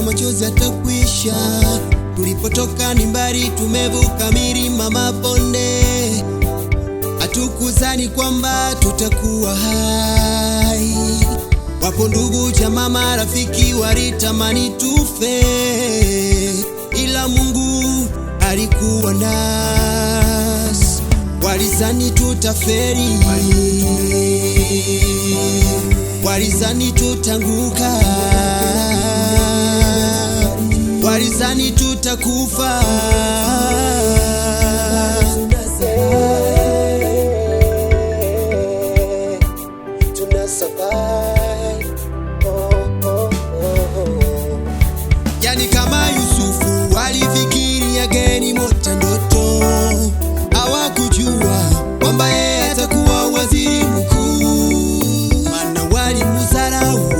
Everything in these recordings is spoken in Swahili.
Machozi yatakwisha, tulipotoka ni mbali, tumevuka milima mabonde. Hatukuzani kwamba tutakuwa hai. Wapo ndugu, jamaa, marafiki walitamani tufe, ila Mungu alikuwa nasi. Walizani tutaferi, walizani tutanguka, walizani tutakufa. Yani kama Yusufu walifikiri ageni moja ndoto, hawakujua kwamba yeye atakuwa waziri mkuu. Maana walimudharau,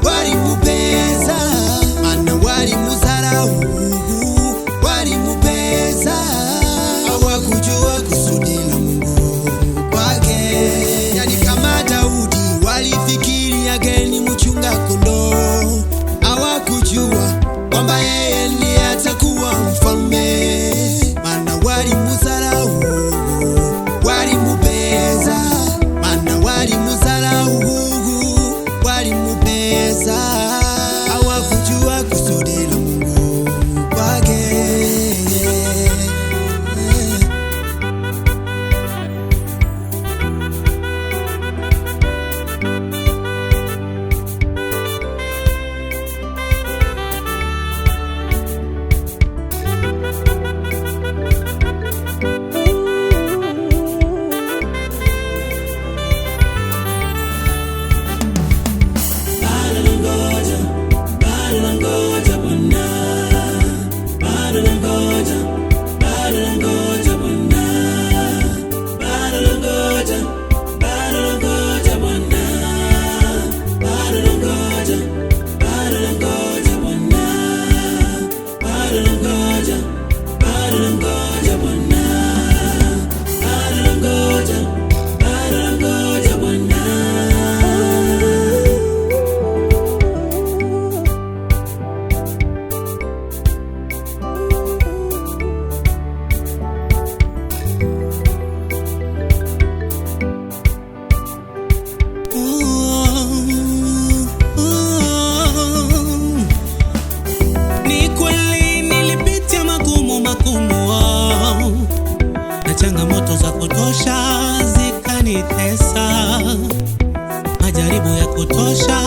walimubeza, maana walimudharau, walimubeza. Hawakujua kusudi la Mungu kwake. Yani kama Daudi walifikiri ageni mchunga kondoo, hawakujua kwamba yeye ndiye atakuwa mfalme. Maana walimudharau, walimubeza, maana walimudharau, walimubeza. Hawakujua kusudi la Mungu kwake. Changamoto za kutosha zikanitesa, majaribu ya kutosha